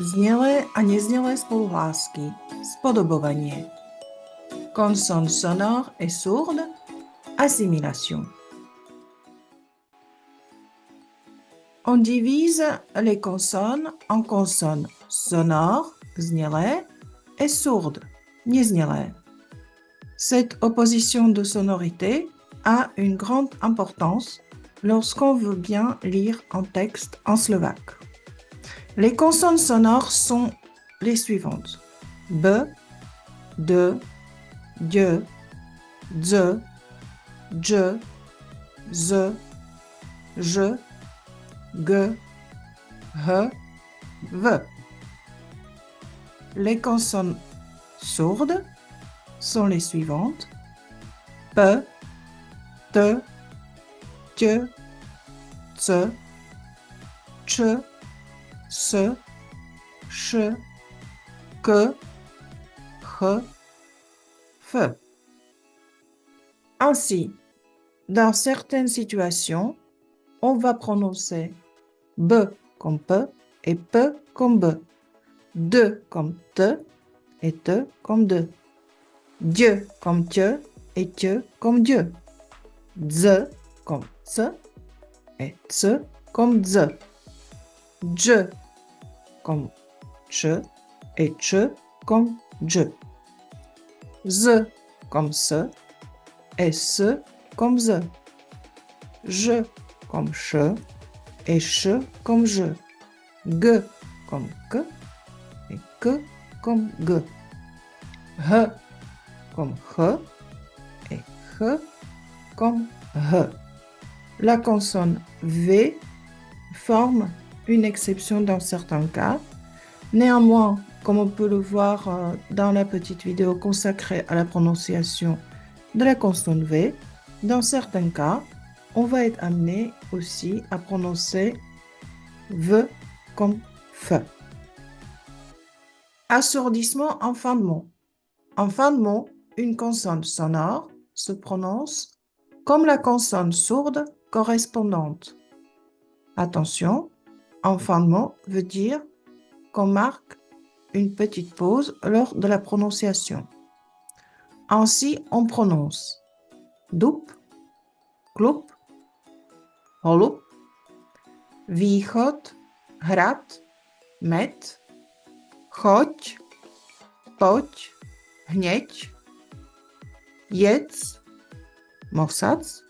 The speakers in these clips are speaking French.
Znělé a neznělé spoluhlásky, spodobovanie. Consonne sonore et sourde, assimilation. On divise les consonnes en consonnes sonores, znělé, et sourdes, neznělé. Cette opposition de sonorité a une grande importance lorsqu'on veut bien lire un texte en slovaque. Les consonnes sonores sont les suivantes. B, D, D, Z, J, Z, J, G, H, V. Les consonnes sourdes sont les suivantes. P, T, T, C, Ch, S, Ch, K, H, F. Ainsi, dans certaines situations, on va prononcer B comme P et P comme B, D comme T et T comme D, Dieu comme Dieu et Dieu comme Dieu, Z comme Z et Z comme Z, J comme Ch et Ch comme J, Z comme S et S comme Z, J comme Ch et Ch comme J, G comme K et K comme G, H comme H et H comme H. La consonne V forme une exception dans certains cas. Néanmoins, comme on peut le voir dans la petite vidéo consacrée à la prononciation de la consonne V, dans certains cas, on va être amené aussi à prononcer V comme F. Assourdissement en fin de mot. En fin de mot, une consonne sonore se prononce comme la consonne sourde correspondante. Attention, en fin de mot veut dire qu'on marque une petite pause lors de la prononciation. Ainsi, on prononce dup, klup, holub, východ, hrad, med, choď, poď, hněď, jedz, mosac,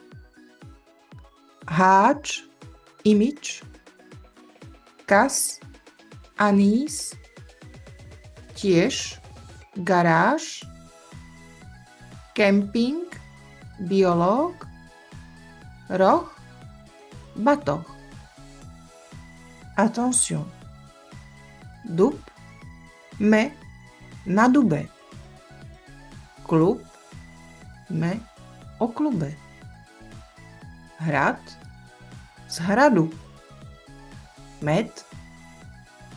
háč, imič, kas, anís, tiež, garáž, kemping, biológ, roh, batoh. Attention. Dub, me, na dube. Klub, me, o klube. Hrad, z hradu. Med,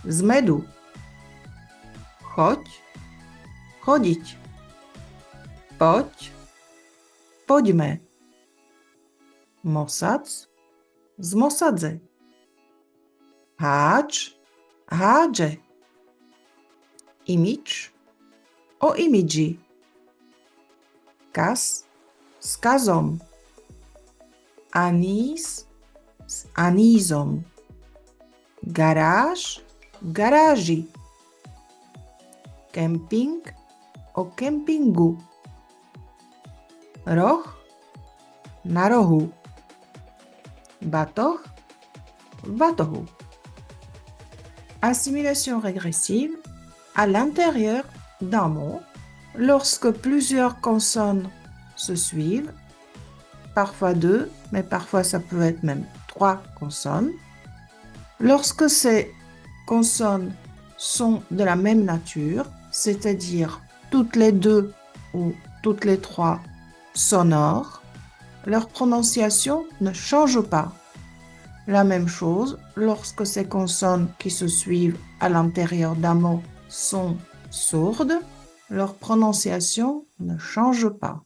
z medu. Choď, chodiť. Poď, poďme. Mosac, z mosadze. Háč, hádže. Imič, o imidži. Kas, s kazom. Anís, s anízom. Garáž, v garáži. Kemping, o kempingu. Roh, na rohu. Batoh, v batohu. Assimilation régressive à l'intérieur d'un mot lorsque plusieurs consonnes se suivent, parfois 2, mais parfois ça peut être même 3 consonnes. Lorsque ces consonnes sont de la même nature, c'est-à-dire toutes les 2 ou toutes les 3 sonores, leur prononciation ne change pas. La même chose lorsque ces consonnes qui se suivent à l'intérieur d'un mot sont sourdes, leur prononciation ne change pas.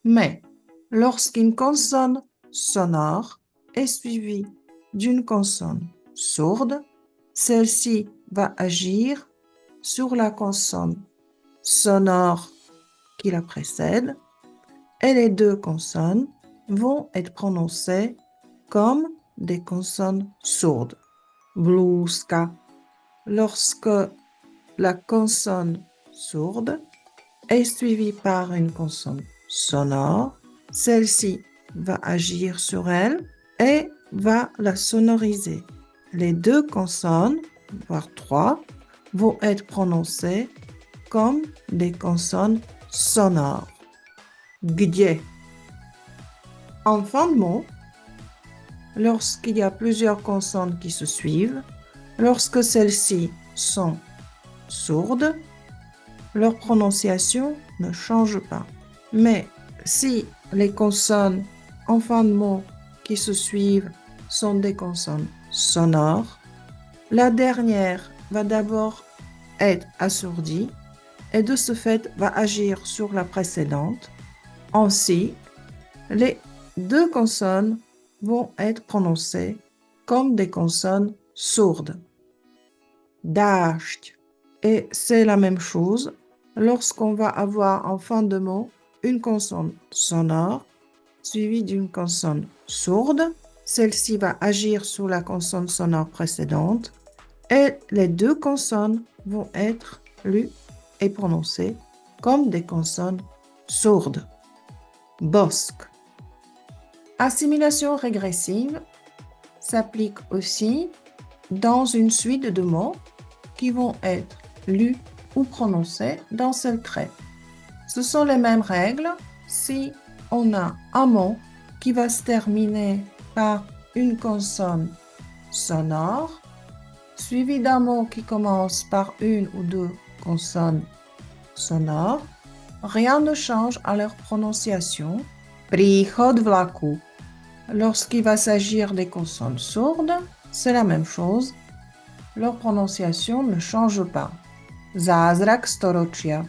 Mais lorsqu'une consonne sonore est suivie d'une consonne sourde, celle-ci va agir sur la consonne sonore qui la précède et les deux consonnes vont être prononcées comme des consonnes sourdes. Bluzka. Lorsque la consonne sourde est suivie par une consonne sonore, celle-ci va agir sur elle et va la sonoriser. Les deux consonnes, voire trois, vont être prononcées comme des consonnes sonores. Gdzie. En fin de mot, lorsqu'il y a plusieurs consonnes qui se suivent, lorsque celles-ci sont sourdes, leur prononciation ne change pas. Mais si les consonnes en fin de mot qui se suivent sont des consonnes sonores, la dernière va d'abord être assourdie et de ce fait va agir sur la précédente. Ainsi, les deux consonnes vont être prononcées comme des consonnes sourdes. Dashť. Et c'est la même chose lorsqu'on va avoir en fin de mot une consonne sonore suivie d'une consonne sourde. Celle-ci va agir sur la consonne sonore précédente et les deux consonnes vont être lues et prononcées comme des consonnes sourdes. Bosk. Assimilation régressive s'applique aussi dans une suite de mots qui vont être lus ou prononcés d'un seul trait. Ce sont les mêmes règles si on a un mot qui va se terminer par une consonne sonore, suivi d'un mot qui commence par une ou deux consonnes sonores. Rien ne change à leur prononciation. Príchod vlaku. Lorsqu'il va s'agir des consonnes sourdes, c'est la même chose. Leur prononciation ne change pas. Zázrak storočia.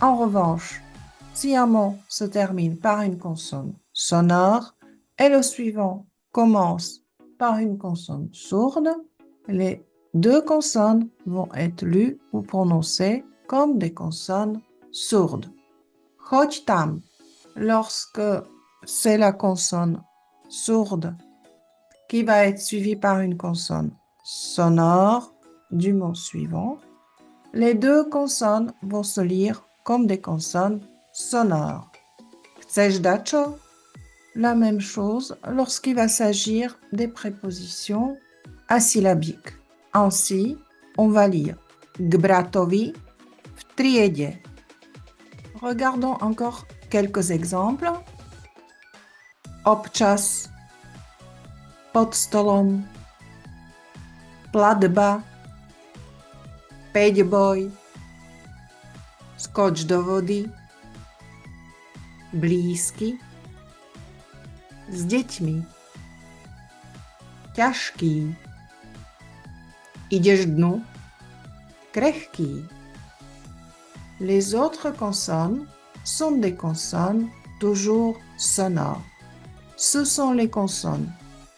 En revanche, si un mot se termine par une consonne sonore et le suivant commence par une consonne sourde, les deux consonnes vont être lues ou prononcées comme des consonnes sourdes. Choď tam. Lorsque c'est la consonne sourde qui va être suivie par une consonne sonore du mot suivant, les deux consonnes vont se lire comme des consonnes sonores. Chceš dačo? La même chose lorsqu'il va s'agir des prépositions asyllabiques. Ainsi, on va lire k bratovi v triede. Regardons encore quelques exemples. Občas, pod stolom, platba, päťboj, skoč do vody, blízky, s deťmi, ťažký, ideš dnu, krehký. Les autres consonnes sont des consonnes toujours sonores. Ce sont les consonnes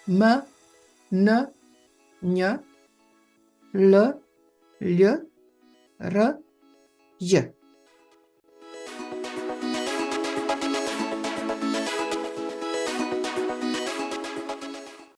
m, n, ñ, l, ll, r, j.